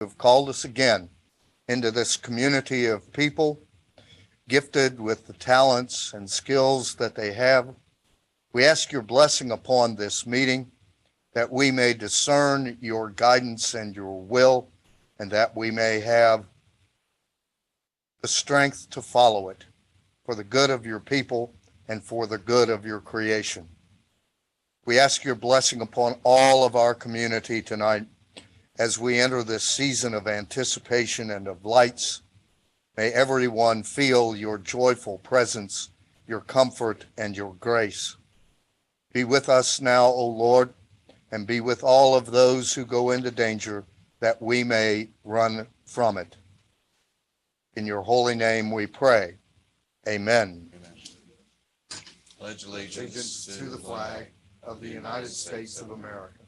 You've called us again into this community of people gifted with the talents and skills that they have. We ask your blessing upon this meeting, that we may discern your guidance and your will, and that we may have the strength to follow it for the good of your people and for the good of your creation. We ask your blessing upon all of our community tonight as we enter this season of anticipation and of lights. May everyone feel your joyful presence, your comfort, and your grace. Be with us now, O Lord, and be with all of those who go into danger, that we may run from it. In your holy name we pray. Amen. Pledge allegiance To the flag of the United States of America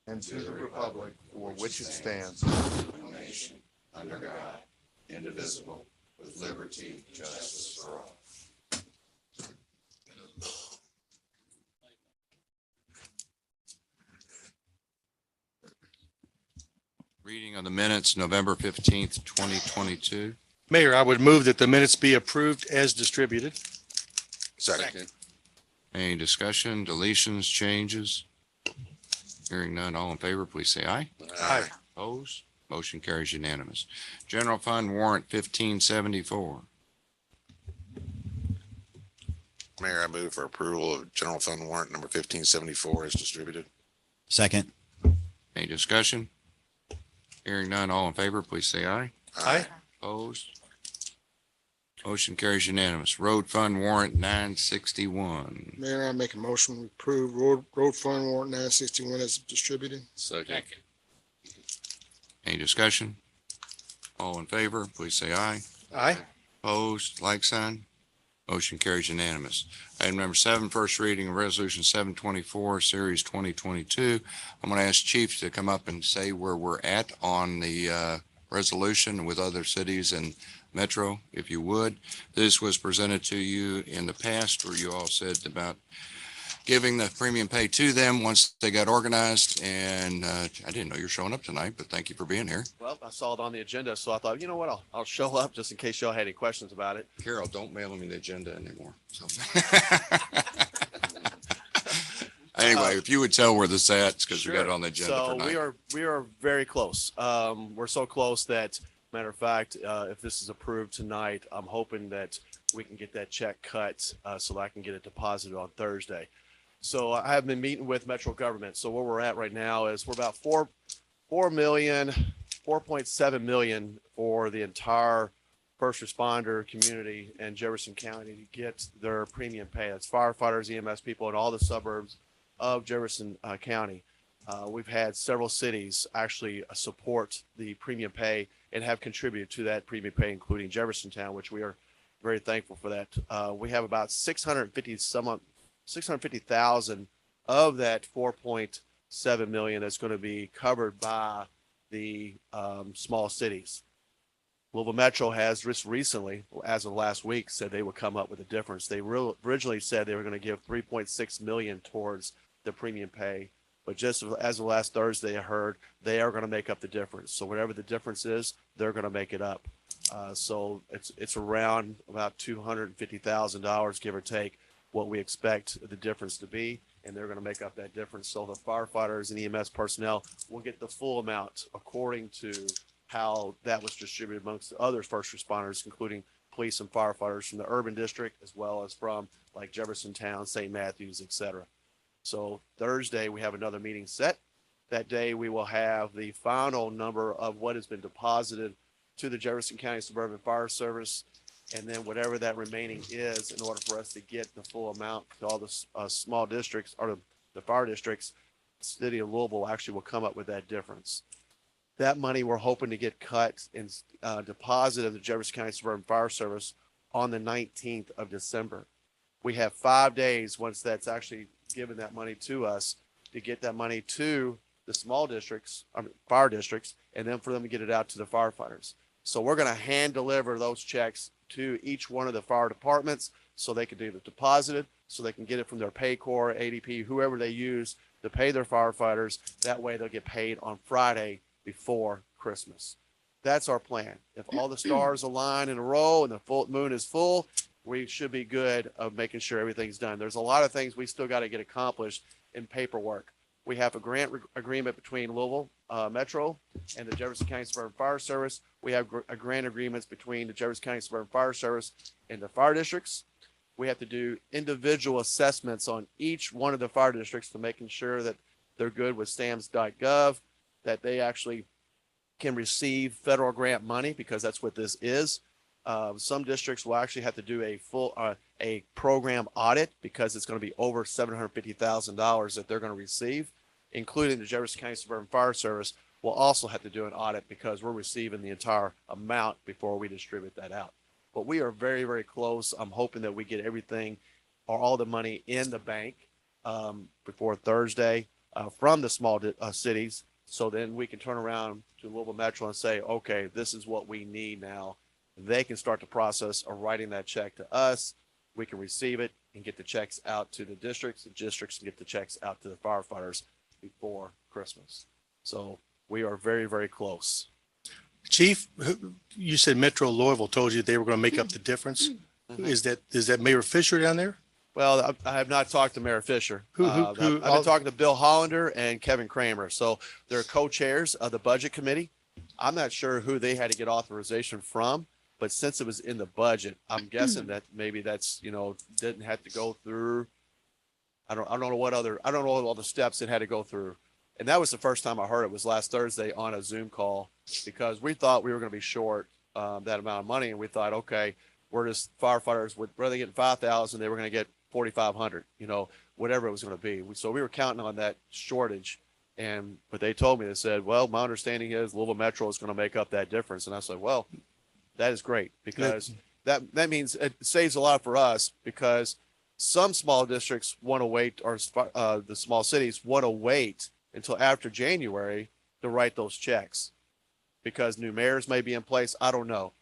and to the republic for which it stands, one nation, under God, indivisible, with liberty and justice for all. Reading of the minutes, November 15th, 2022. Mayor, I would move that the minutes be approved as distributed. Second. Any discussion, deletions, changes? Hearing none, all in favor, please say aye. Aye. Opposed? Motion carries unanimous. General Fund Warrant 1574. Mayor, I move for approval of general fund warrant number 1574 as distributed. Second. Any discussion? Hearing none, all in favor, please say aye. Aye. Opposed? Motion carries unanimous. Road Fund Warrant 961. Mayor, I make a motion to approve road fund warrant 961 as distributed. Second. Any discussion? All in favor, please say aye. Aye. Opposed, like sign. Motion carries unanimous. Item number 7, first reading of resolution 724, series 2022. I'm going to ask Chief to come up and say where we're at on the resolution with other cities and Metro, if you would. This was presented to you in the past where you all said about giving the premium pay to them once they got organized. And I didn't know you're showing up tonight, but thank you for being here. Well, I saw it on the agenda, so I thought, you know what, I'll show up just in case y'all had any questions about it. Carol, don't mail me the agenda anymore. So. Anyway, if you would tell where this at, because we got it on the agenda for tonight. So we are very close. We're so close that, matter of fact, if this is approved tonight, I'm hoping that we can get that check cut so that I can get it deposited on Thursday. So I have been meeting with Metro government. So where we're at right now is we're about 4.7 million for the entire first responder community in Jefferson County to get their premium pay. That's firefighters, EMS people, and all the suburbs of Jefferson County. We've had several cities actually support the premium pay and have contributed to that premium pay, including Jeffersontown, which we are very thankful for that. We have about 650,000 of that 4.7 million that's going to be covered by the small cities. Louisville Metro has just recently, as of last week, said they would come up with a difference. They originally said they were going to give 3.6 million towards the premium pay, but just as of last Thursday, I heard they are going to make up the difference. So whatever the difference is, they're going to make it up. So it's around about $250,000, give or take, what we expect the difference to be, and they're going to make up that difference. So the firefighters and EMS personnel will get the full amount according to how that was distributed amongst the other first responders, including police and firefighters from the urban district, as well as from like Jeffersontown, St. Matthews, etc. So Thursday, we have another meeting set. That day, we will have the final number of what has been deposited to the Jefferson County Suburban Fire Service, and then whatever that remaining is in order for us to get the full amount to all the small districts or the fire districts. The city of Louisville actually will come up with that difference. That money we're hoping to get cut and deposited in the Jefferson County Suburban Fire Service on the 19th of December. We have 5 days once that's actually given that money to us to get that money to the small districts, fire districts, and then for them to get it out to the firefighters. So we're going to hand deliver those checks to each one of the fire departments so they can do the deposited, so they can get it from their Paycor, ADP, whoever they use to pay their firefighters. That way they'll get paid on Friday before Christmas. That's our plan. If all the stars align in a row and the full moon is full, we should be good of making sure everything's done. There's a lot of things we still got to get accomplished in paperwork. We have a grant agreement between Louisville Metro and the Jefferson County Suburban Fire Service. We have a grant agreements between the Jefferson County Suburban Fire Service and the fire districts. We have to do individual assessments on each one of the fire districts to making sure that they're good with STAMS.gov, that they actually can receive federal grant money, because that's what this is. Some districts will actually have to do a full a program audit, because it's going to be over $750,000 that they're going to receive, including the Jefferson County Suburban Fire Service will also have to do an audit, because we're receiving the entire amount before we distribute that out. But we are very, very close. I'm hoping that we get everything or all the money in the bank before Thursday from the small cities. So then we can turn around to Louisville Metro and say, okay, this is what we need now. They can start the process of writing that check to us. We can receive it and get the checks out to the districts. The districts can get the checks out to the firefighters before Christmas. So we are very, very close. Chief, you said Metro Louisville told you they were going to make up the difference. Is that Mayor Fisher down there? Well, I have not talked to Mayor Fisher. Who- I've been talking to Bill Hollander and Kevin Kramer. So they're co-chairs of the budget committee. I'm not sure who they had to get authorization from, but since it was in the budget, I'm guessing that maybe that's, didn't have to go through. I don't know all the steps it had to go through. And that was the first time I heard it, was last Thursday on a Zoom call, because we thought we were going to be short that amount of money. And we thought, okay, we're just firefighters with, rather than getting 5,000, they were going to get 4,500, whatever it was going to be. So we were counting on that shortage. But they told me, they said, well, my understanding is Louisville Metro is going to make up that difference. And I said, well, that is great, because that means it saves a lot for us, because some small districts want to wait, or the small cities want to wait until after January to write those checks, because new mayors may be in place. I don't know.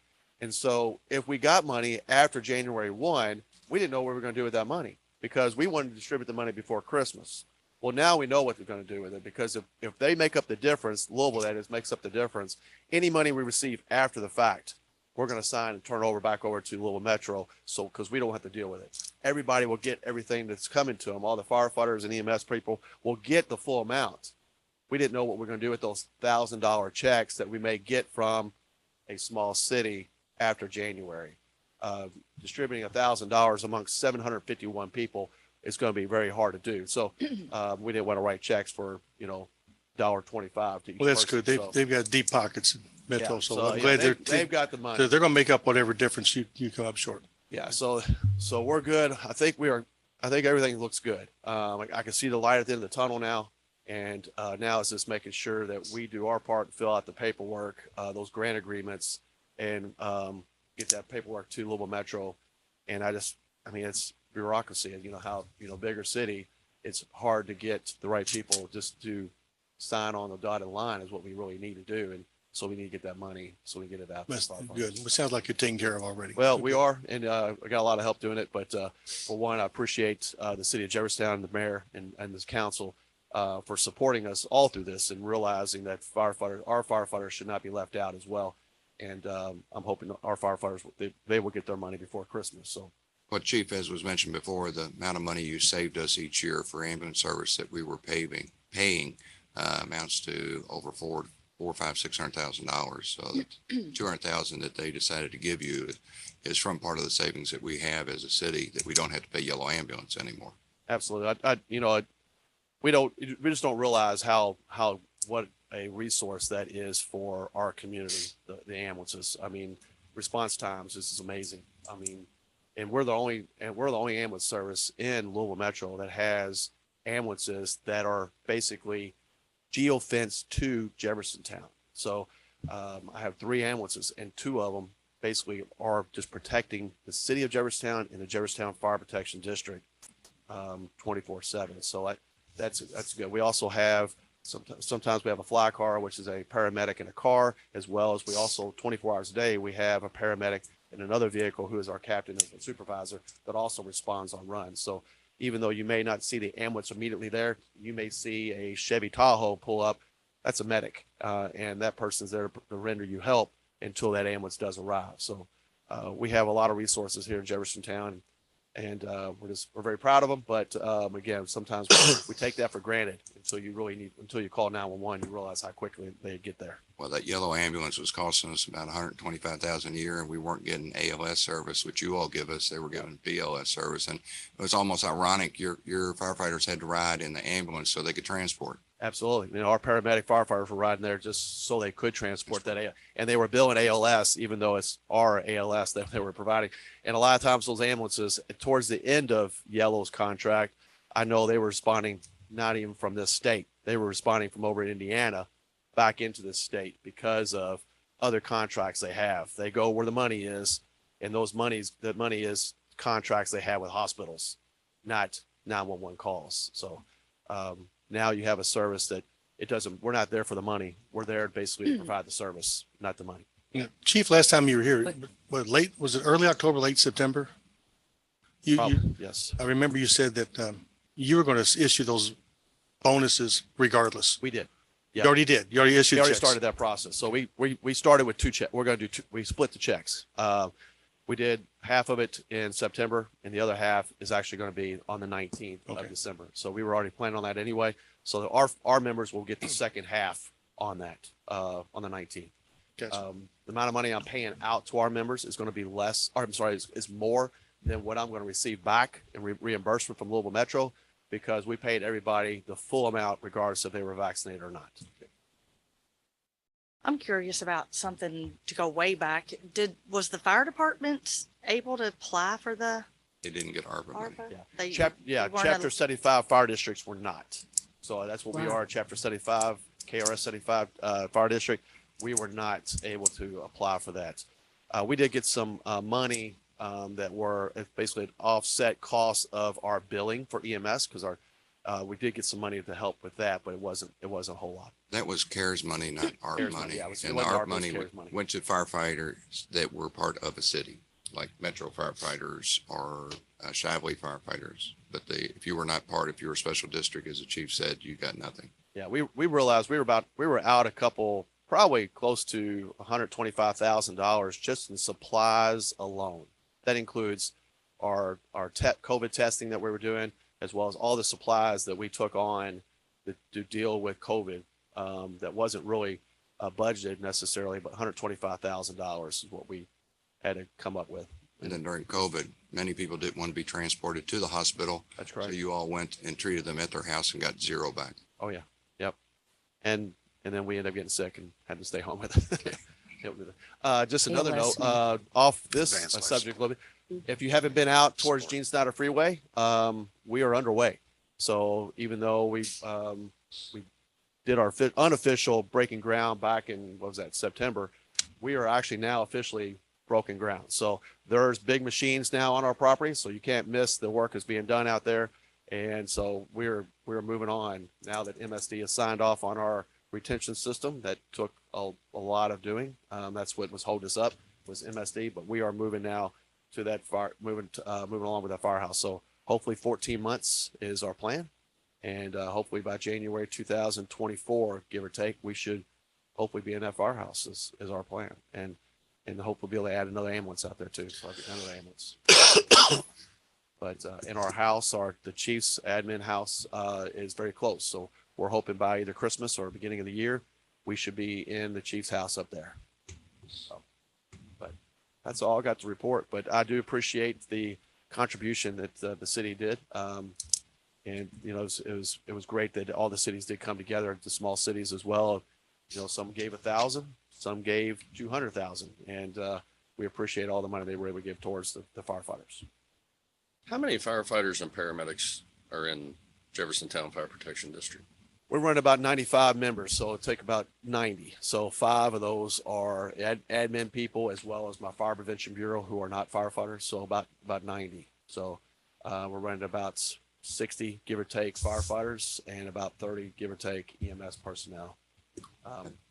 And so if we got money after January 1, we didn't know what we were going to do with that money, because we wanted to distribute the money before Christmas. Well, now we know what they're going to do with it, because if they make up the difference, Louisville, that is, makes up the difference, any money we receive after the fact, we're going to sign and turn back over to Louisville Metro. So, because we don't have to deal with it. Everybody will get everything that's coming to them. All the firefighters and EMS people will get the full amount. We didn't know what we're going to do with those $1,000 checks that we may get from a small city after January. Distributing $1,000 amongst 751 people is going to be very hard to do. So we didn't want to write checks for, $1.25 to each Well, that's person. good. So, They've got deep pockets in Metro, yeah, so I'm yeah, glad they've got the money. they're going to make up whatever difference you come up short. Yeah, so we're good. I think everything looks good. I can see the light at the end of the tunnel now, and now it's just making sure that we do our part to fill out the paperwork, those grant agreements, and get that paperwork to Louisville Metro. And it's bureaucracy. How bigger city, it's hard to get the right people just to sign on the dotted line is what we really need to do. And so we need to get that money so we get it out. That's good. It sounds like you're taken care of already. Well, we are, and I got a lot of help doing it. But for one, I appreciate the city of Jefferson, the mayor, and this council for supporting us all through this, and realizing that our firefighters should not be left out as well. And I'm hoping our firefighters, they will get their money before Christmas. So. Well, Chief, as was mentioned before, the amount of money you saved us each year for ambulance service that we were paying amounts to over $600,000. So the $200,000 that they decided to give you is from part of the savings that we have as a city, that we don't have to pay Yellow Ambulance anymore. Absolutely. We just don't realize what a resource that is for our community, the ambulances. Response times, this is amazing. And we're the only ambulance service in Louisville Metro that has ambulances that are basically geofenced to Jeffersontown. So I have 3 ambulances, and 2 of them basically are just protecting the city of Jeffersontown and the Jeffersontown Fire Protection District 24/7. So that's good. We also have sometimes we have a fly car, which is a paramedic in a car, as well as we also 24 hours a day we have a paramedic in another vehicle who is our captain and supervisor that also responds on runs. So even though you may not see the ambulance immediately there, you may see a Chevy Tahoe pull up that's a medic, and that person's there to render you help until that ambulance does arrive. So we have a lot of resources here in Jeffersontown, and we're very proud of them. But again, sometimes we take that for granted until you call 911, you realize how quickly they get there. Well, that yellow ambulance was costing us about $125,000 a year, and we weren't getting ALS service, which you all give us. They were giving BLS service, and it was almost ironic. Your firefighters had to ride in the ambulance so they could transport. Absolutely. Our paramedic firefighters were riding there just so they could transport that. And they were billing ALS, even though it's our ALS that they were providing. And a lot of times those ambulances, towards the end of Yellow's contract, I know they were responding not even from this state. They were responding from over in Indiana back into this state because of other contracts they have. They go where the money is, and the money is contracts they have with hospitals, not 911 calls. So, now you have a service that we're not there for the money. We're there basically to provide the service, not the money. Yeah. Chief, last time you were here, was it early October, late September? Yes, I remember you said that you were going to issue those bonuses regardless. we did. You already did. You already issued We already checks. started that process. So we started with 2 checks. We're going to we split the checks. We did half of it in September, and the other half is actually going to be on the 19th Okay. of December. So we were already planning on that anyway. So our members will get the second half on that on the 19th. Gotcha. The amount of money I'm paying out to our members is going to be less, or I'm sorry, is more than what I'm going to receive back in reimbursement from Louisville Metro, because we paid everybody the full amount regardless if they were vaccinated or not. I'm curious about something to go way back. Was the fire department able to apply for the They didn't get ARPA money. ARPA? Yeah. They- They weren't Chapter al- 75 fire districts were not. So that's what we Wow. are, Chapter 75, KRS 75 fire district. We were not able to apply for that. We did get some money that were basically an offset cost of our billing for EMS, because we did get some money to help with that, but it wasn't a whole lot. That was CARES money, not ARP CARES money. money, yeah, it And the wasn't ARP ARP, it was money CARES money. went to firefighters that were part of a city, like Metro firefighters or Shively firefighters. But if you were not part, if you were a special district, as the chief said, you got nothing. Yeah, we realized we were out a couple, probably close to $125,000 just in supplies alone. That includes our COVID testing that we were doing, as well as all the supplies that we took on to deal with COVID. That wasn't really budgeted necessarily, but $125,000 is what we had to come up with. And then during COVID, many people didn't want to be transported to the hospital. That's So correct. you all went and treated them at their house and got zero back. Oh yeah, yep. And then we ended up getting sick and had to stay home with it. Just another note, off this Advanced life subject a little bit. If you haven't been out towards Gene Snyder Freeway, we are underway. So even though we did our unofficial breaking ground back in, what was that, September, we are actually now officially broken ground. So there's big machines now on our property, so you can't miss the work that's being done out there. And so we're moving on now that MSD has signed off on our retention system. That took a lot of doing. That's what was holding us up, was MSD, but we are moving now to that moving along with that firehouse. So hopefully 14 months is our plan. And hopefully by January 2024, give or take, we should hopefully be in that firehouse is our plan. And hopefully be able to add another ambulance out there too. So I'll get another ambulance. But in our house, the chief's admin house is very close. So we're hoping by either Christmas or beginning of the year, we should be in the chief's house up there. So, but that's all I got to report. But I do appreciate the contribution that the city did. And it was great that all the cities did come together, the small cities as well. Some gave 1,000, some gave 200,000, and we appreciate all the money they were able to give towards the firefighters. How many firefighters and paramedics are in Jeffersontown Fire Protection District? We're running about 95 members, so it'll take about 90. So 5 of those are admin people, as well as my fire prevention bureau, who are not firefighters. So about 90. So we're running about 60, give or take, firefighters, and about 30, give or take, EMS personnel.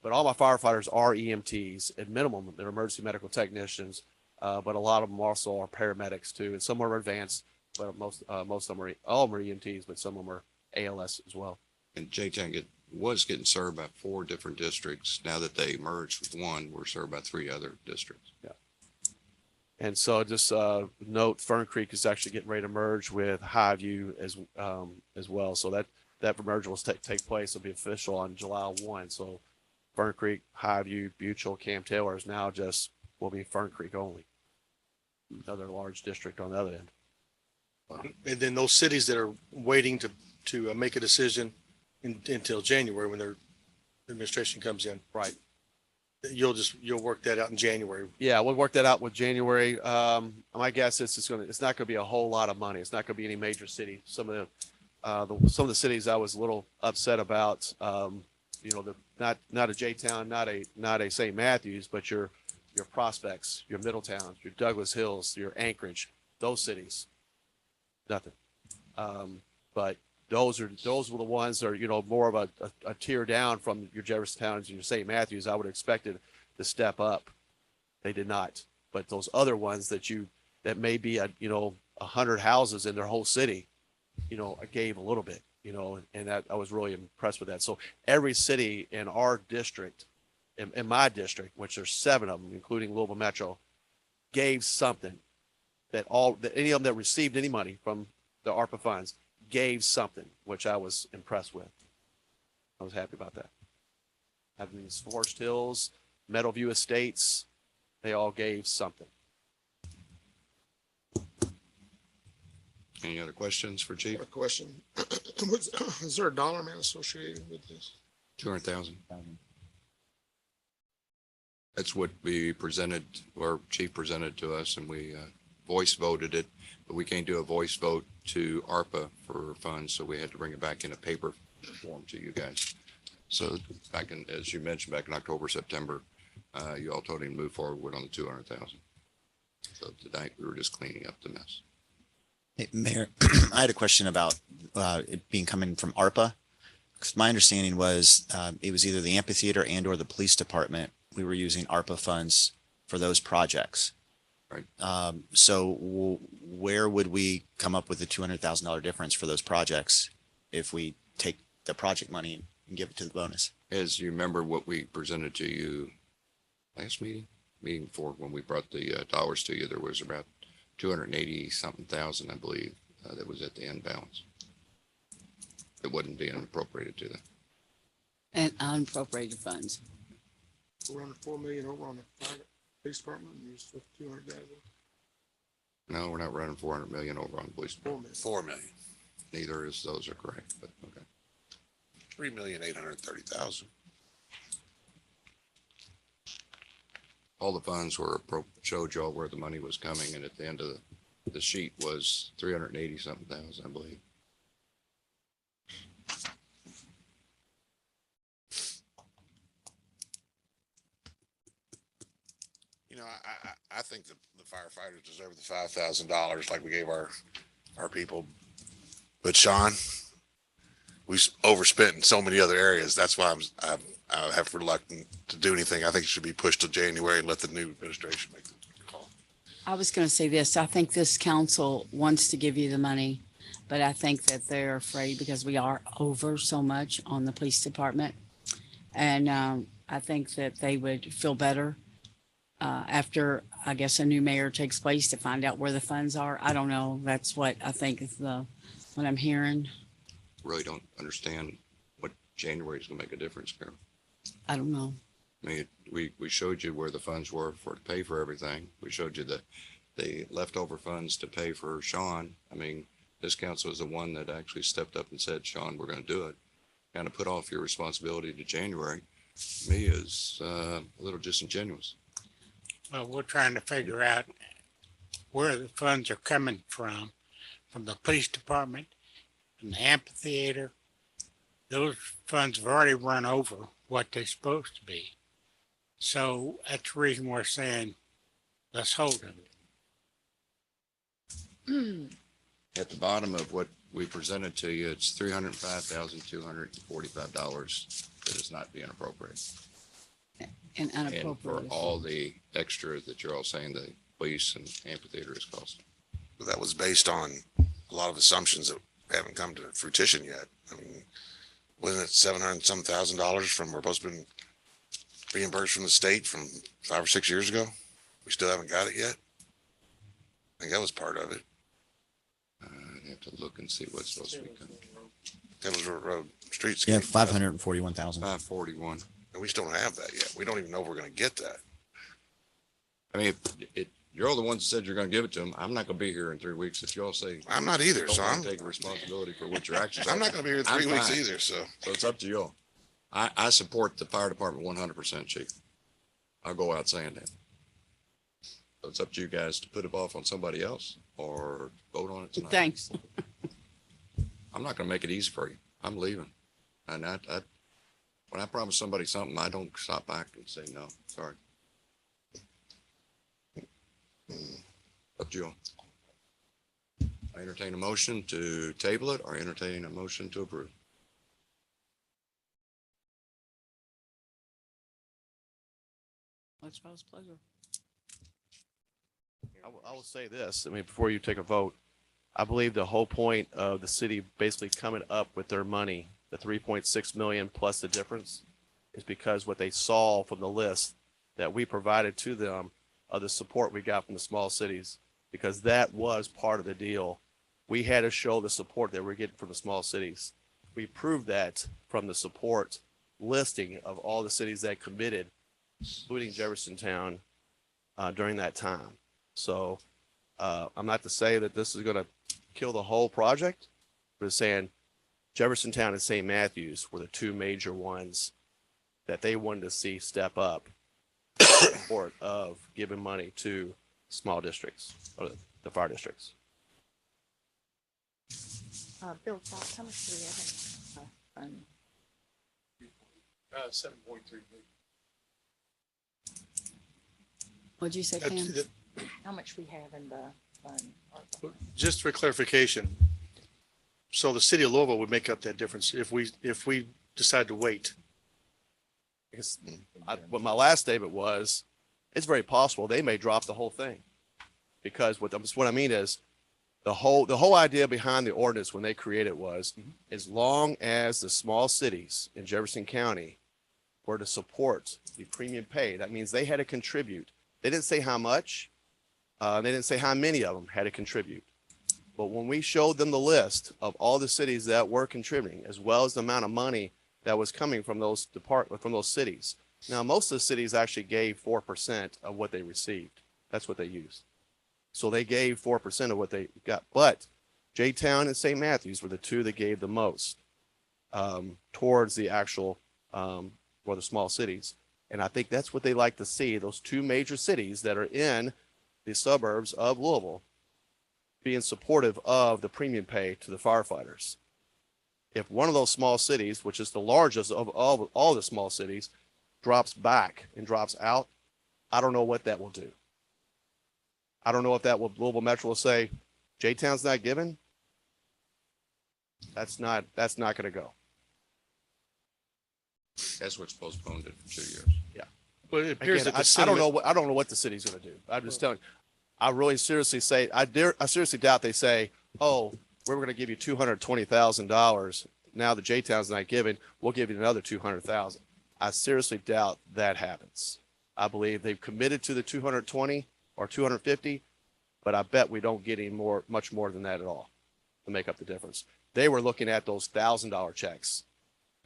But all my firefighters are EMTs. At minimum, they're emergency medical technicians, but a lot of them also are paramedics too, and some are advanced, but most of them all are EMTs, but some of them are ALS as well. And JJ, was getting served by 4 different districts. Now that they merged with one, we're served by 3 other districts. And so just note Fern Creek is actually getting ready to merge with Highview as well. So that merger will take place. It'll be official on July 1. So Fern Creek, Highview, Buchel, Cam Taylor is now just will be Fern Creek only. Another large district on the other end. And then those cities that are waiting to make a decision until January when their administration comes in. Right. You'll work that out in January. Yeah, we'll work that out with January. My guess is it's not going to be a whole lot of money. It's not going to be any major city. Some of the cities I was a little upset about, not a J-Town, not a St. Matthews, but your Prospects, your Middletowns, your Douglas Hills, your Anchorage, those cities, nothing. But those were the ones that are, more of a tier down from your Jefferson Towns and your St. Matthews. I would have expected to step up. They did not. But those other ones that may be 100 houses in their whole city, I gave a little bit, and that I was really impressed with that. So every city in our district, in my district, which there's 7 of them, including Louisville Metro, gave something that any of them that received any money from the ARPA funds gave something, which I was impressed with. I was happy about that. Having these Forest Hills, Meadowview Estates, they all gave something. Any other questions for Chief? A question. Is there a dollar amount associated with this? 200,000. That's what we presented, or Chief presented to us, and we voice voted it, but we can't do a voice vote to ARPA for funds, so we had to bring it back in a paper form to you guys. So as you mentioned, back in October, September, you all told him to move forward on the 200,000. So tonight we were just cleaning up the mess. Hey, Mayor, I had a question about it being coming from ARPA. Because my understanding was it was either the amphitheater and or the police department. We were using ARPA funds for those projects. Right. So where would we come up with the $200,000 difference for those projects if we take the project money and give it to the bonus? As you remember what we presented to you last meeting before, when we brought the dollars to you, there was about 280 something thousand, I believe, that was at the end balance. It wasn't being appropriated to them. And unappropriated funds. We're under 4 million over on the fire police department, and there's 200,000. No, we're not running 400 million over on the police. 4 million. 4 million, Neither is those are correct, but okay. 3,830,000. All the funds showed y'all where the money was coming, and at the end of the sheet was 380 something thousand, I believe. I think the firefighters deserve the $5,000 like we gave our people. But Sean, we overspent in so many other areas. That's why I have reluctant to do anything. I think it should be pushed to January and let the new administration make the call. I was going to say this. I think this council wants to give you the money, but I think that they're afraid because we are over so much on the police department. And I think that they would feel better after, I guess, a new mayor takes place to find out where the funds are. I don't know. That's what I think is what I'm hearing. Really don't understand what January is going to make a difference, Carol. I don't know. I mean, we showed you where the funds were to pay for everything. We showed you the leftover funds to pay for Sean. I mean, this council is the one that actually stepped up and said, Sean, we're going to do it. Kind of put off your responsibility to January, to me, is a little disingenuous. Well, we're trying to figure out where the funds are coming from the police department, from the amphitheater. Those funds have already run over what they're supposed to be. So that's the reason we're saying, let's hold them. At the bottom of what we presented to you, it's $305,245 that is not being appropriated. And And for unappropriated. all the extra that you're all saying the police and amphitheater is costing. But that was based on a lot of assumptions that haven't come to fruition yet. I mean, wasn't it $700,000 from, we're supposed to be reimbursed from the state from 5 or 6 years ago? We still haven't got it yet? I think that was part of it. I have to look and see what's supposed to be coming. Taylor's Road Streetscape. Yeah, 541,000. 541. And we still don't have that yet. We don't even know if we're gonna get that. I mean, you're all the ones that said you're gonna give it to them. I'm not gonna be here in 3 weeks if y'all say. I'm not either, Don't so wanna I'm, take responsibility for what your actions are. I'm not gonna be here in I'm 3 weeks fine. either, so. So it's up to y'all. I support the fire department 100%, chief. I'll go out saying that. So it's up to you guys to put it off on somebody else or vote on it tonight. Thanks. I'm not gonna make it easy for you. I'm leaving. And when I promise somebody something, I don't stop back and say, no, sorry. Up to you. I entertain a motion to table it or entertain a motion to approve. What's y'all's pleasure? I will say this, I mean, before you take a vote, I believe the whole point of the city basically coming up with their money, the 3.6 million plus the difference, is because what they saw from the list that we provided to them of the support we got from the small cities, because that was part of the deal. We had to show the support that we're getting from the small cities. We proved that from the support listing of all the cities that committed, including Jeffersontown, during that time. So I'm not to say that this is going to kill the whole project, but it's saying Jeffersontown and St. Matthews were the two major ones that they wanted to see step up in support of giving money to small districts or the fire districts. Bill, Fox, how much do we have in? 7.3. What'd you say, Uh, Pam? th- How much we have in the fund? Just for clarification, so the city of Louisville would make up that difference if we decide to wait. Because what my last statement was, it's very possible they may drop the whole thing. Because what I mean is the whole idea behind the ordinance when they created it was as long as the small cities in Jefferson County were to support the premium pay, that means they had to contribute. They didn't say how much. They didn't say how many of them had to contribute. But when we showed them the list of all the cities that were contributing, as well as the amount of money that was coming from those cities. Now, most of the cities actually gave 4% of what they received. That's what they used. So they gave 4% of what they got. But J-Town and St. Matthews were the two that gave the most towards the actual, or the small cities. And I think that's what they like to see, those two major cities that are in the suburbs of Louisville being supportive of the premium pay to the firefighters. If one of those small cities, which is the largest of all the small cities, drops back and drops out, I don't know what that will do. I don't know if that will, Louisville Metro will say, J-Town's not giving. That's not going to go. That's what's postponed it for 2 years. Well, it appears Again, that the I don't city, know what, I don't know what the city's going to do. I'm just telling you, I really seriously say, I seriously doubt they say, oh, we're going to give you $220,000. Now the J-Town's not giving, we'll give you another 200,000. I seriously doubt that happens. I believe they've committed to the 220 or 250, but I bet we don't get any more, much more than that at all to make up the difference. They were looking at those $1,000 checks,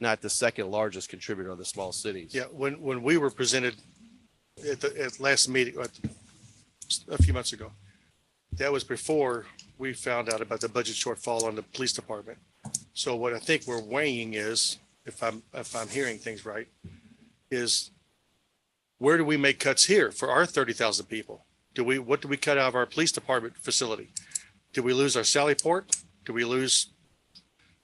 not the second largest contributor of the small cities. yeah, when we were presented at last meeting, a few months ago, that was before we found out about the budget shortfall on the police department. So what I think we're weighing is, if I'm hearing things right, is where do we make cuts here for our 30,000 people? What do we cut out of our police department facility? Do we lose our Sally Port? Do we lose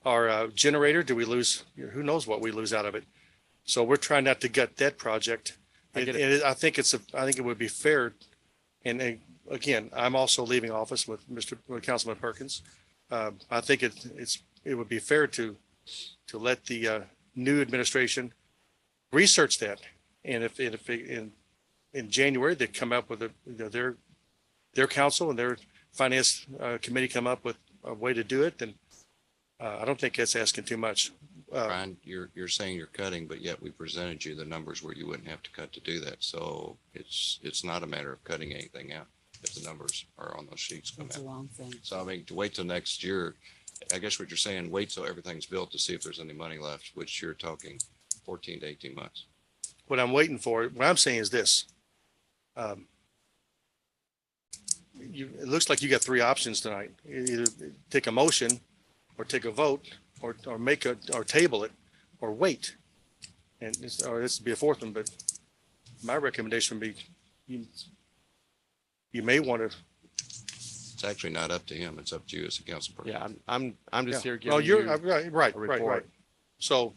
our generator? Do we lose, who knows what we lose out of it? So we're trying not to gut that project. I get it. And I think it would be fair. And again, I'm also leaving office with Councilman Perkins. I think it would be fair to let the new administration research that. And if in January, they come up with their council and their finance committee come up with a way to do it, then I don't think that's asking too much. Brian, you're saying you're cutting, but yet we presented you the numbers where you wouldn't have to cut to do that. So it's not a matter of cutting anything out if the numbers are on those sheets come It's a out. long thing. So I mean, to wait till next year, I guess what you're saying, wait till everything's built to see if there's any money left, which you're talking 14 to 18 months. What I'm waiting for, what I'm saying is this. It looks like you got three options tonight. Either take a motion or take a vote or table it or wait. And this would be a fourth one, but my recommendation would be you may want to. It's actually not up to him. It's up to you as a council person. Yeah, I'm just here Oh, giving you're you right. a report. So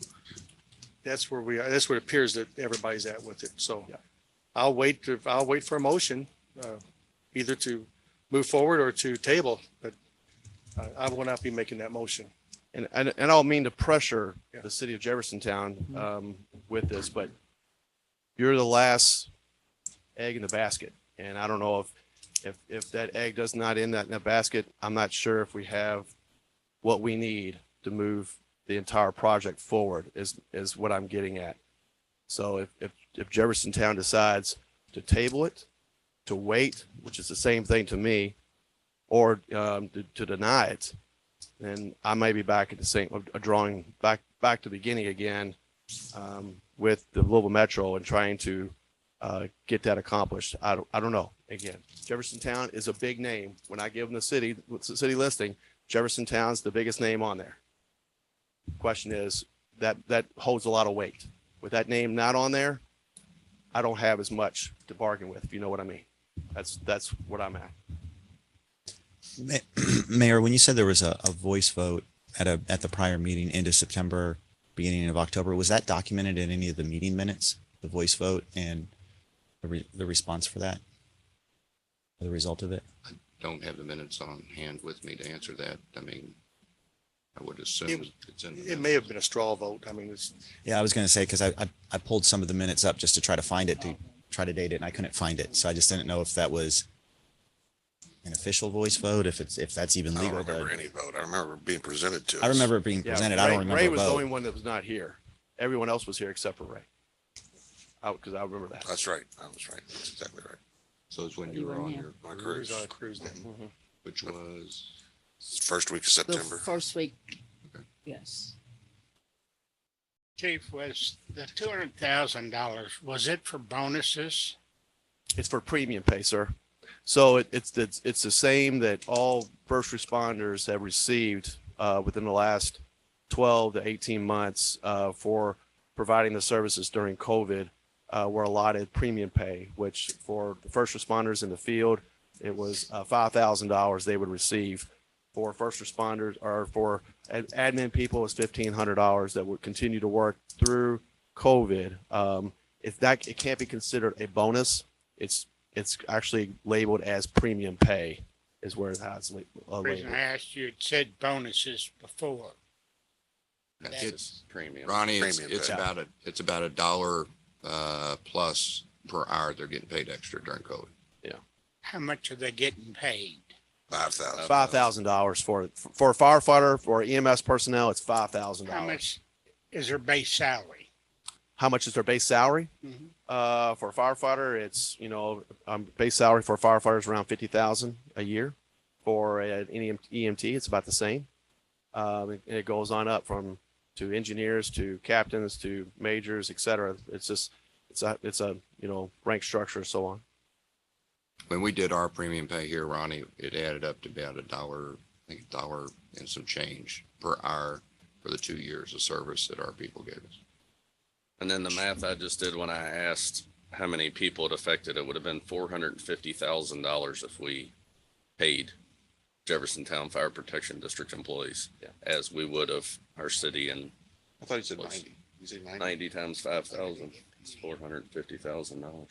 that's where we are. That's what it appears that everybody's at with it. So Yeah. I'll wait for a motion, either to move forward or to table, but I will not be making that motion. And I don't mean to pressure Yeah. the city of Jeffersontown with this, but you're the last egg in the basket. And I don't know if that egg does not end in that basket, I'm not sure if we have what we need to move the entire project forward is what I'm getting at. So if Jeffersontown decides to table it, to wait, which is the same thing to me, or to deny it, then I may be back at the same, drawing back to the beginning again with the Louisville Metro and trying to get that accomplished. I don't know. Again, Jeffersontown is a big name. When I give them the city listing, Jeffersontown's the biggest name on there. Question is that holds a lot of weight. With that name not on there, I don't have as much to bargain with, if you know what I mean. That's what I'm at. Mayor, when you said there was a voice vote at the prior meeting into September, beginning of October, was that documented in any of the meeting minutes, the voice vote and the response for that? Or the result of it? Don't have the minutes on hand with me to answer that. I mean, I would assume it's in. It may have been a straw vote. I mean, Yeah, I was going to say, because I pulled some of the minutes up just to try to find it, to try to date it, and I couldn't find it. So I just didn't know if that was an official voice vote, if that's even I legal. don't remember any vote. I remember it being presented to us. I remember it being presented. I don't remember Ray a was the vote. only one that was not here. Everyone else was here except for Ray. Because I remember that. That's right. I was right. That's exactly right. So it's when You you were weren't on here. your, My cruise cruise, on a cruise then. which was, first week of The September. first week, yes. Chief, was the $200,000, was it for bonuses? It's for premium pay, sir. So it's the same that all first responders have received within the last 12 to 18 months for providing the services during COVID. Were allotted premium pay, which for the first responders in the field, it was $5,000 they would receive. For first responders or for admin people, it's $1,500 that would continue to work through COVID. It can't be considered a bonus. It's actually labeled as premium pay, is where it has The reason labeled. I asked you, it said bonuses before. it's Premium. Ronnie, Premium it's pay. about a dollar plus per hour they're getting paid extra during COVID. How much are they getting paid? 5,000. $5,000 for a firefighter, for EMS personnel, it's $5,000. How much is their base salary? How much is their base salary? Mhm. For a firefighter, it's, base salary for a firefighter is around 50,000 a year. For an EMT, it's about the same. And it goes on up to engineers, to captains, to majors, et cetera. It's a rank structure and so on. When we did our premium pay here, Ronnie, it added up to about $1, I think $1 and some change per hour for the 2 years of service that our people gave us. And then the math I just did when I asked how many people it affected, it would have been $450,000 if we paid Jeffersontown Fire Protection District employees, as we would have our city, and I thought you said What's- 90. You said 90? 90 times 5,000, it's $450,000.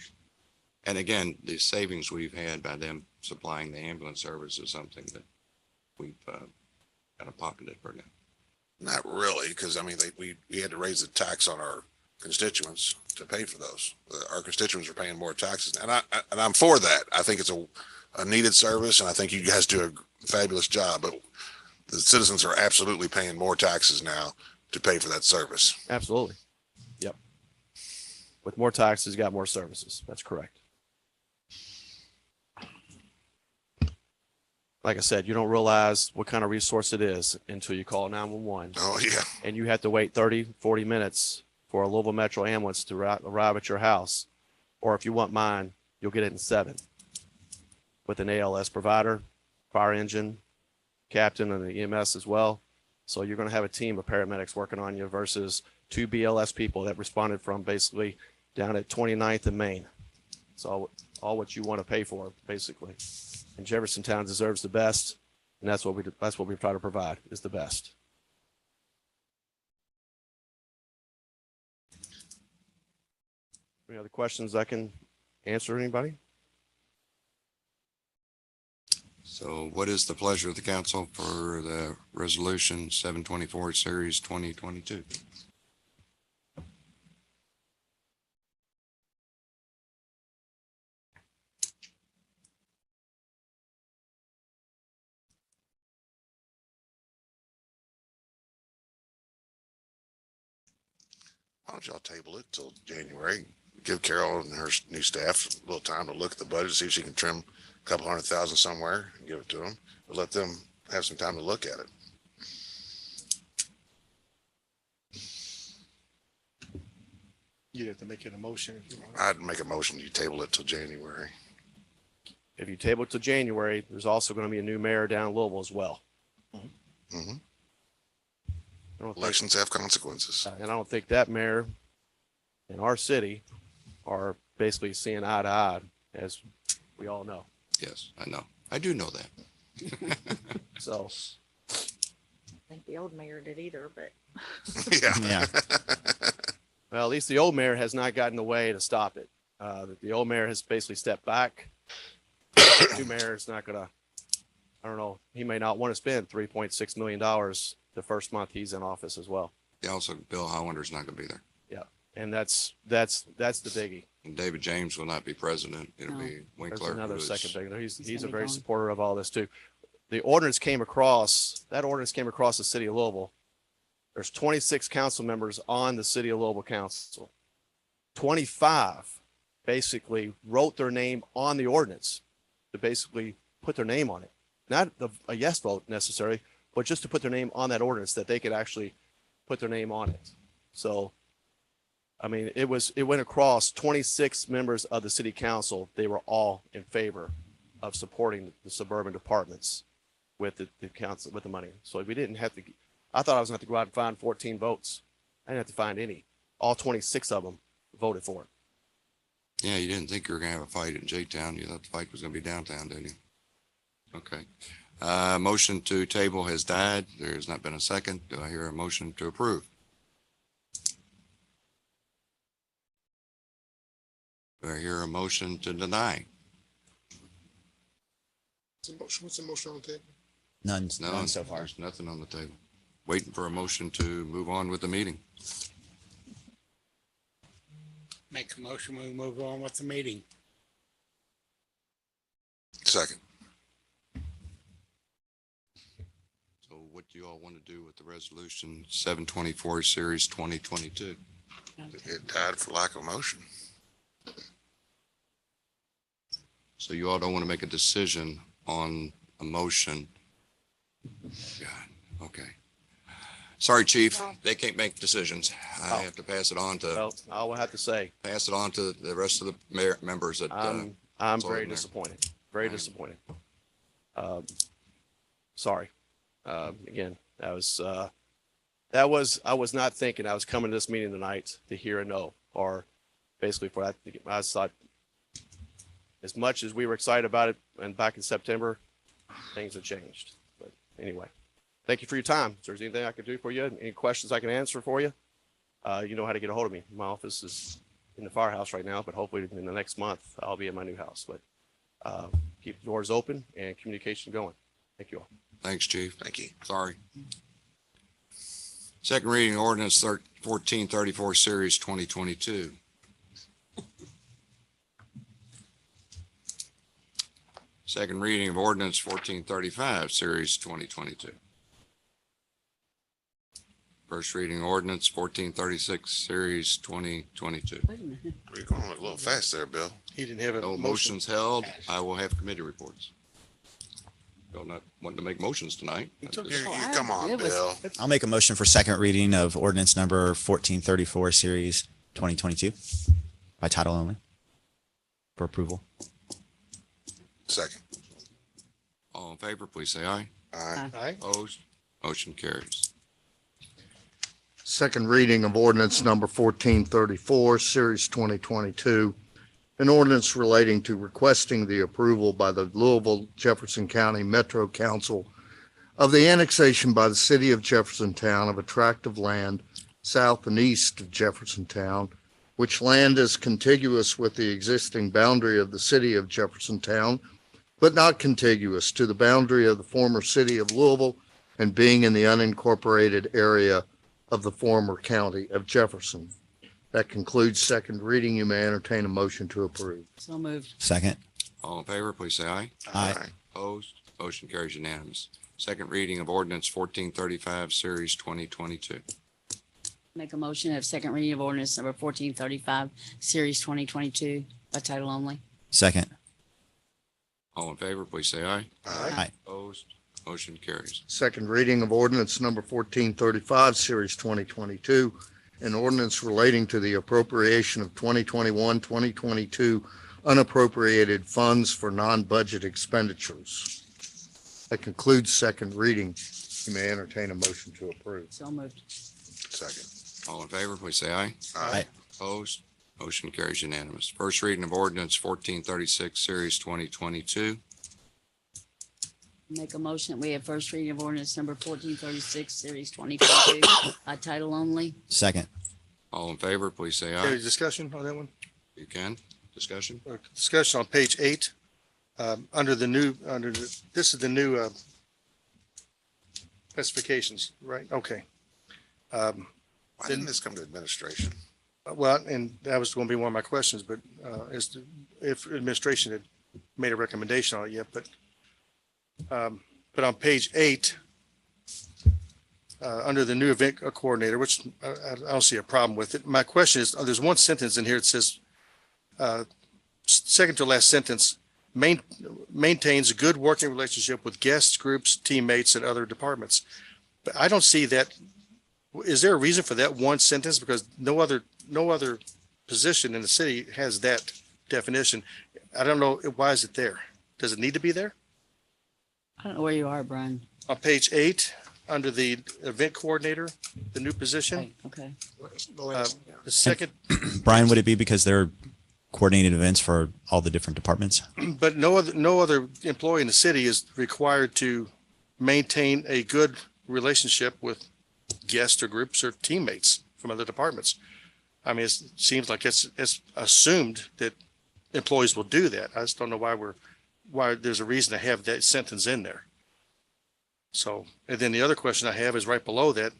And again, the savings we've had by them supplying the ambulance service is something that we've kind of pocketed for now. Not really, because I mean, we had to raise the tax on our constituents to pay for those. Our constituents are paying more taxes, and I'm for that. I think it's a needed service, and I think you guys do a fabulous job. But the citizens are absolutely paying more taxes now to pay for that service. Absolutely. Yep. With more taxes, you got more services. That's correct. Like I said, you don't realize what kind of resource it is until you call 911. Oh, yeah. And you have to wait 30, 40 minutes for a Louisville Metro ambulance to arrive at your house. Or if you want mine, you'll get it in 7 with an ALS provider, fire engine, captain, and the EMS as well. So you're going to have a team of paramedics working on you versus 2 BLS people that responded from basically down at 29th and Main. So all what you want to pay for, basically. And Jeffersontown deserves the best, and that's what we try to provide, is the best. Any other questions I can answer, anybody? So what is the pleasure of the council for the resolution 724 series 2022? Why don't y'all table it till January? Give Carol and her new staff a little time to look at the budget, see if she can trim a couple $100,000 somewhere and give it to them. But let them have some time to look at it. You have to make it a motion if you want. I'd make a motion, you table it till January. If you table it to January, there's also going to be a new mayor down in Louisville as well. Mm-hmm. I don't think- Elections have consequences. And I don't think that mayor in our city are basically seeing eye to eye, as we all know. Yes, I know. I do know that. So, I think the old mayor did either, but Yeah. Yeah. well, at least the old mayor has not gotten in the way to stop it. The old mayor has basically stepped back. The new mayor is not gonna, I don't know, he may not want to spend $3.6 million the first month he's in office as well. Yeah, also, Bill Hollander's not going to be there. Yeah. And that's the biggie. And David James will not be president. It'll No. be There's Winkler. another who is- second thing there. He's He's a gonna be very gone. supporter of all this too. The ordinance came across the city of Louisville. There's 26 council members on the city of Louisville council. 25 basically wrote their name on the ordinance to basically put their name on it. Not a yes vote necessarily, but just to put their name on that ordinance that they could actually put their name on it. So, I mean, it went across 26 members of the city council. They were all in favor of supporting the suburban departments with the council, with the money. So we didn't have to, I thought I was going to have to go out and find 14 votes. I didn't have to find any. All 26 of them voted for it. Yeah, you didn't think you were going to have a fight in J-Town. You thought the fight was going to be downtown, didn't you? Okay. Motion to table has died. There has not been a second. Do I hear a motion to approve? Do I hear a motion to deny? What's the motion on the table? None, No, none so far. there's nothing on the table. Waiting for a motion to move on with the meeting. Make a motion, we move on with the meeting. Second. So what do you all want to do with the resolution 724 series 2022? It died for lack of motion. So you all don't want to make a decision on a motion? God, okay. Sorry, chief, they can't make decisions. I have to pass it on to, Well, I will have to say, pass it on to the rest of the members that, I'm it's all very in there. disappointed, very Fine. disappointed. Sorry. Again, I was not thinking I was coming to this meeting tonight to hear a no, or basically for that. I thought as much as we were excited about it and back in September, things have changed. But anyway, thank you for your time. If there's anything I can do for you, any questions I can answer for you, you know how to get a hold of me. My office is in the firehouse right now, but hopefully in the next month I'll be in my new house. But keep the doors open and communication going. Thank you all. Thanks, chief. Thank you. Sorry. Second reading ordinance 1434 series 2022. Second reading of ordinance 1435 series 2022. First reading ordinance 1436, series 2022. Wait a minute. You're going a little fast there, Bill. He didn't have a No motion. motions held. I will have committee reports. Bill not wanting to make motions tonight. It's okay. Come on, It was- Bill. I'll make a motion for second reading of ordinance number 1434, series 2022 by title only for approval. Second. All in favor, please say aye. Aye. Aye. Opposed? Motion carries. Second reading of ordinance number 1434, series 2022. An ordinance relating to requesting the approval by the Louisville Jefferson County Metro Council of the annexation by the city of Jeffersontown of a tract of land south and east of Jeffersontown, which land is contiguous with the existing boundary of the city of Jeffersontown, but not contiguous to the boundary of the former city of Louisville and being in the unincorporated area of the former county of Jefferson. That concludes second reading. You may entertain a motion to approve. So moved. Second. All in favor, please say aye. Aye. Opposed? Motion carries unanimous. Second reading of ordinance 1435, series 2022. Make a motion to have second reading of ordinance number 1435, series 2022 by title only. Second. All in favor, please say aye. Aye. Opposed? Motion carries. Second reading of ordinance number 1435, series 2022, an ordinance relating to the appropriation of 2021-2022 unappropriated funds for non-budget expenditures. That concludes second reading. You may entertain a motion to approve. So moved. Second. All in favor, please say aye. Aye. Opposed? Motion carries unanimous. First reading of ordinance 1436, series 2022. Make a motion that we have first reading of ordinance number 1436, series 2022 by title only. Second. All in favor, please say Any aye. discussion on that one? You can. Discussion? Discussion on page 8, this is the new specifications, right? Okay. Why didn't this come to administration? Well, and that was going to be one of my questions, but if administration had made a recommendation on it yet, but on page 8, under the new event coordinator, which I don't see a problem with it. My question is, there's one sentence in here that says, second to last sentence, maintains a good working relationship with guests, groups, teammates, and other departments. But I don't see that. Is there a reason for that one sentence? Because no other position in the city has that definition. I don't know, why is it there? Does it need to be there? I don't know where you are, Brian. On page 8, under the event coordinator, the new position, Okay. the second, Brian, would it be because they're coordinated events for all the different departments? but no other employee in the city is required to maintain a good relationship with guests or groups or teammates from other departments. I mean, it seems like it's assumed that employees will do that. I just don't know why there's a reason to have that sentence in there. So, and then the other question I have is right below that.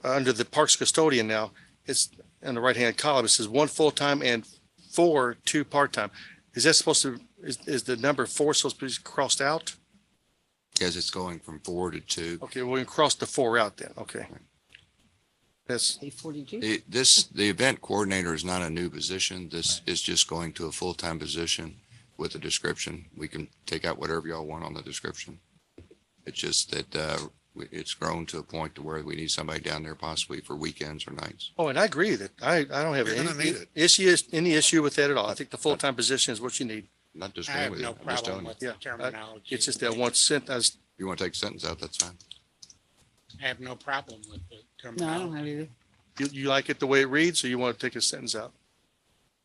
Under the parks custodian now, it's in the right-hand column. It says 1 full-time and 2 part-time. Is that supposed to, is the number 4 supposed to be crossed out? Because it's going from 4 to 2. Okay, well, we can cross the 4 out then. Okay. That's, Page 42. The event coordinator is not a new position. This is just going to a full-time position with a description. We can take out whatever y'all want on the description. It's just that it's grown to a point to where we need somebody down there possibly for weekends or nights. oh, and I agree that I don't have You're gonna need it. any issue with that at all. I think the full-time position is what you need. Not I disagreeing have with you. no I'm just problem telling you. with the Yeah, terminology. It's just that one sentence. If you want to take the sentence out, that's fine. I have no problem with the No, I terminology. don't have either. You like it the way it reads, or you want to take a sentence out?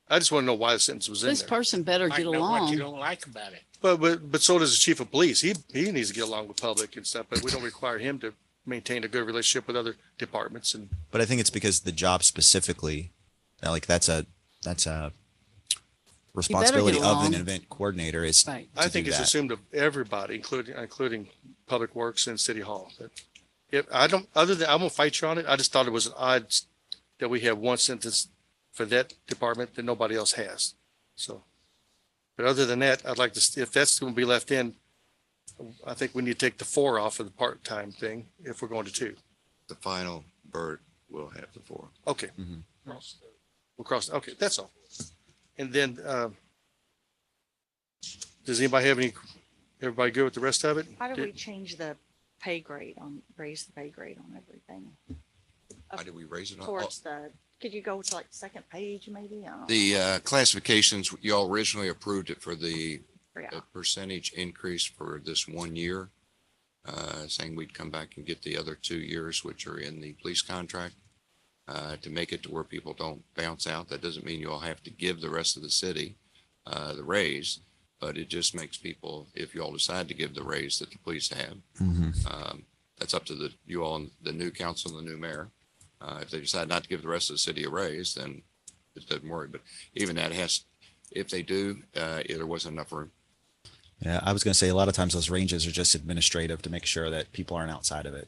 I just want to know why the sentence was in This there. person better I get know what you along. don't like about it. But so does the chief of police. He needs to get along with public and stuff, but we don't require him to maintain a good relationship with other departments. And But I think it's because the job specifically, like that's a responsibility of along. an event coordinator is Right. I to think do it's that. assumed of everybody, including Public Works and City Hall. But if I don't, other than, I won't fight you on it. I just thought it was odd that we have one sentence for that department that nobody else has. So, but other than that, I'd like to, if that's going to be left in, I think we need to take the 4 off of the part-time thing if we're going to 2. The final bird will have the 4. Okay. Mhm. We'll cross, okay, that's all. And then, does anybody have everybody good with the rest of it? How do we change the pay grade raise the pay grade on everything? How did we raise it? Towards could you go to like second page maybe? I don't know. The classifications, you all originally approved it for the Yeah. percentage increase for this 1 year, saying we'd come back and get the other 2 years, which are in the police contract, to make it to where people don't bounce out. That doesn't mean you all have to give the rest of the city the raise, but it just makes people, if you all decide to give the raise that the police have, that's up to you all, and the new council and the new mayor. If they decide not to give the rest of the city a raise, then it doesn't worry. But even that if they do, there wasn't enough room. Yeah, I was going to say a lot of times those ranges are just administrative to make sure that people aren't outside of it.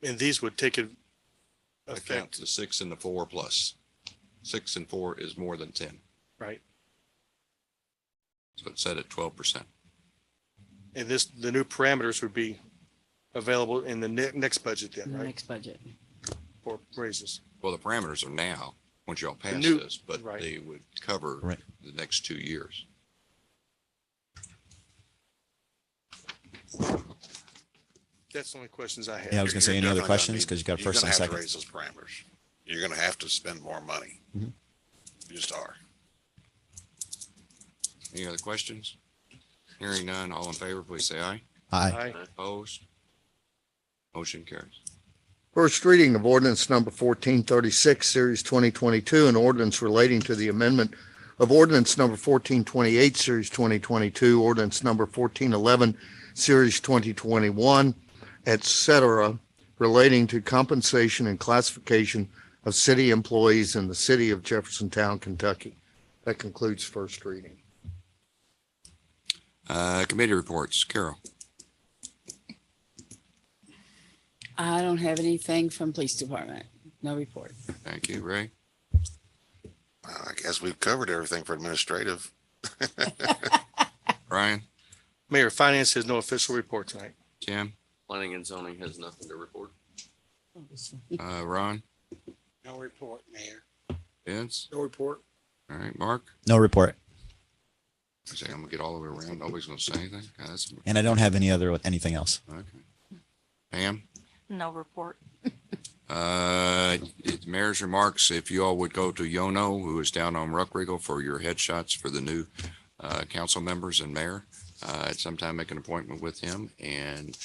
And these would take it Account effect, the 6 and the 4 plus. 6 and 4 is more than 10. right? So it's set at 12%. And the new parameters would be available in the next budget in then, the right? next budget. For raises. Well, the parameters are now, once y'all pass new- this, but right. they would cover Right. the next 2 years. That's the only questions I have. Yeah, I was going to say You're any other definitely gonna questions need- because you got a you're first and gonna a have to second. raise those parameters. You're gonna have to spend more money. Mhm. You just are. Any other questions? Hearing none, all in favor, please say aye. Aye. Aye. Opposed? Motion carries. First reading of ordinance number 1436, series 2022, an ordinance relating to the amendment of ordinance number 1428, series 2022, ordinance number 1411, series 2021, et cetera, relating to compensation and classification of city employees in the city of Jeffersontown, Kentucky. That concludes first reading. Committee reports. Carol. I don't have anything from police department. No report. Thank you. Ray. I guess we've covered everything for administrative. Brian. Mayor, Finance has no official report tonight. Tim. Planning and zoning has nothing to report. Ron. No report, Mayor. Vince. No report. All right. Mark. No report. I say I'm gonna get all the way around. Nobody's gonna say anything. God, And I don't have anything else. okay. Pam. No report. Mayor's remarks, if you all would go to Yono, who is down on Ruckriegel, for your headshots for the new council members and mayor, at some time make an appointment with him, and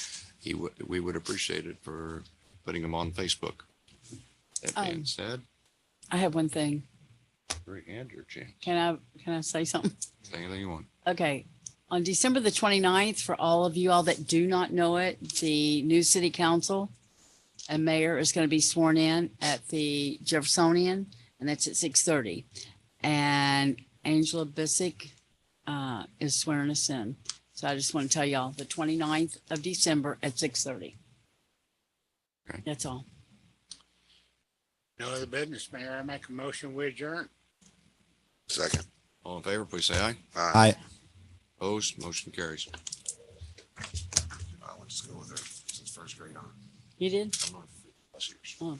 we would appreciate it for putting them on Facebook. That being said, I have one thing. and your chance. Can I say something? Say anything you want. Okay. On December the 29th, for all of you all that do not know it, the new city council and mayor is going to be sworn in at the Jeffersonian, and that's at 6:30. And Angela Bissick is swearing us in. So I just want to tell y'all the 29th of December at 6:30. Okay. That's all. No other business, Mayor. I make a motion, we adjourn. Second. All in favor, please say aye. Aye. Opposed, motion carries. I went to school with her since first grade on. You did? I'm on 50+ years. Oh,